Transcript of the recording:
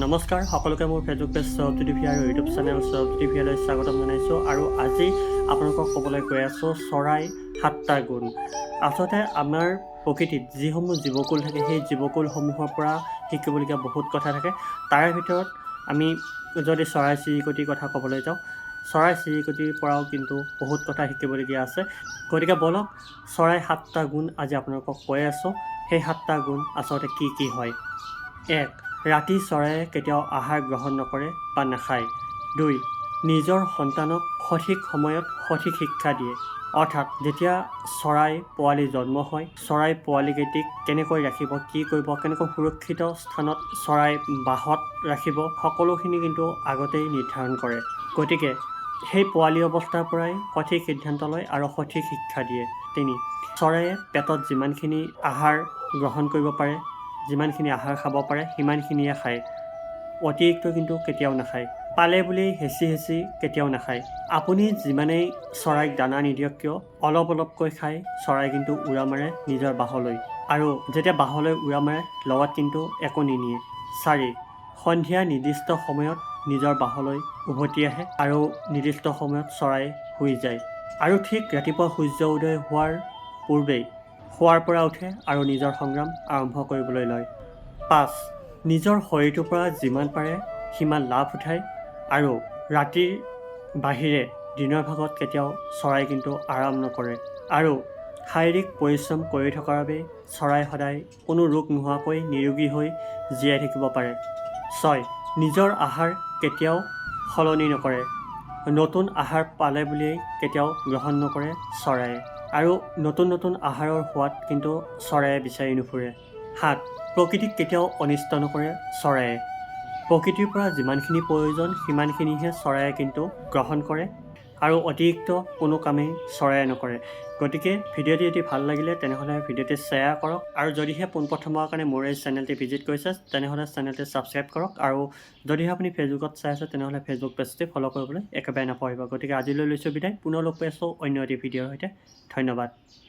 নমস্কাৰ সকলোকে মোৰ ফেচবুক পেজ সৰবজ্যোতি টিভি আৰু ইউটিউব চেনেল সৰবজ্যোতি টিভিলৈ স্বাগতম জনাইছোঁ। আৰু আজি আপোনালোকক ক'বলৈ গৈ আছোঁ চৰাই 7টা গুণ। আচলতে আমাৰ প্ৰকৃতিত যিসমূহ জীৱকুল থাকে সেই জীৱকুলসমূহৰ পৰা শিকিবলগীয়া বহুত কথা থাকে। তাৰে ভিতৰত আমি যদি চৰাই চিৰিকটিৰ কথা ক'বলৈ যাওঁ, চৰাই চিৰিকটিৰ পৰাও কিন্তু বহুত কথা শিকিবলগীয়া আছে। গতিকে বলক চৰাই 7টা গুণ আজি আপোনালোকক কৈ আছোঁ। সেই 7টা গুণ আচলতে কি কি হয়। 1. ৰাতি চৰায়ে কেতিয়াও আহাৰ গ্ৰহণ নকৰে বা নাখায়। 2. নিজৰ সন্তানক সঠিক সময়ত সঠিক শিক্ষা দিয়ে। অৰ্থাৎ যেতিয়া চৰাই পোৱালি জন্ম হয়, চৰাই পোৱালিকেইটিক কেনেকৈ ৰাখিব, কি কৰিব, কেনেকৈ সুৰক্ষিত স্থানত চৰাই বাহত ৰাখিব, সকলোখিনি কিন্তু আগতেই নিৰ্ধাৰণ কৰে। গতিকে সেই পোৱালি অৱস্থাৰ পৰাই সঠিক সিদ্ধান্ত লয় আৰু সঠিক শিক্ষা দিয়ে। 3. চৰায়ে পেটত যিমানখিনি আহাৰ গ্ৰহণ কৰিব পাৰে, যিমানখিনি আহাৰ খাব পাৰে সিমানখিনিয়ে খায়। অতিৰিক্ত কিন্তু কেতিয়াও নাখায়। পালে বুলি হেঁচি কেতিয়াও নাখায়। আপুনি যিমানেই চৰাইক দানা নিদিয়ক কিয়, অলপ অলপকৈ খাই চৰাই কিন্তু উৰা মাৰে নিজৰ বাহলৈ। আৰু যেতিয়া বাহলৈ উৰা মাৰে লগত কিন্তু একো নিনিয়ে। 4. সন্ধিয়া নিৰ্দিষ্ট সময়ত নিজৰ বাহলৈ উভতি আহে আৰু নিৰ্দিষ্ট সময়ত চৰাই শুই যায়। আৰু ঠিক ৰাতিপুৱা সূৰ্য উদয় হোৱাৰ পূৰ্বেই শোৱাৰ পৰা উঠে আৰু নিজৰ সংগ্ৰাম আৰম্ভ কৰিবলৈ লয়। 5. নিজৰ শৰীৰটোৰ পৰা যিমান পাৰে সিমান লাভ উঠায় আৰু ৰাতিৰ বাহিৰে দিনৰ ভাগত কেতিয়াও চৰাই কিন্তু আৰাম নকৰে। আৰু শাৰীৰিক পৰিশ্ৰম কৰি থকাৰ বাবে চৰাই সদায় কোনো ৰোগ নোহোৱাকৈ নিৰোগী হৈ জীয়াই থাকিব পাৰে। 6. নিজৰ আহাৰ কেতিয়াও সলনি নকৰে। নতুন আহাৰ পালে বুলিয়েই কেতিয়াও গ্ৰহণ নকৰে চৰায়ে। আৰু নতুন নতুন আহাৰৰ সোৱাদ কিন্তু চৰায়ে বিচাৰি নুফুৰে। 7. প্ৰকৃতিক কেতিয়াও অনিষ্ট নকৰে চৰায়ে। প্ৰকৃতিৰ পৰা যিমানখিনি প্ৰয়োজন সিমানখিনিহে চৰায়ে কিন্তু গ্ৰহণ কৰে আৰু অতিৰিক্ত কোনো কামেই চৰায়ে নকৰে। গতিকে ভিডিঅ'টি যদি ভাল লাগিলে তেনেহ'লে ভিডিঅ'টি শ্বেয়াৰ কৰক, আৰু যদিহে পোনপ্ৰথমৰ কাৰণে মোৰ এই চেনেলটি ভিজিট কৰিছে তেনেহ'লে চেনেলটি ছাবস্ক্ৰাইব কৰক, আৰু যদিহে আপুনি ফেচবুকত চাই আছে তেনেহ'লে ফেচবুক পেজটি ফ'ল' কৰিবলৈ একেবাৰে নাপাহৰিব। গতিকে আজিলৈ লৈছোঁ বিদায়। পুনৰ লগ পাই আছোঁ অন্য এটি ভিডিঅ'ৰ সৈতে। ধন্যবাদ।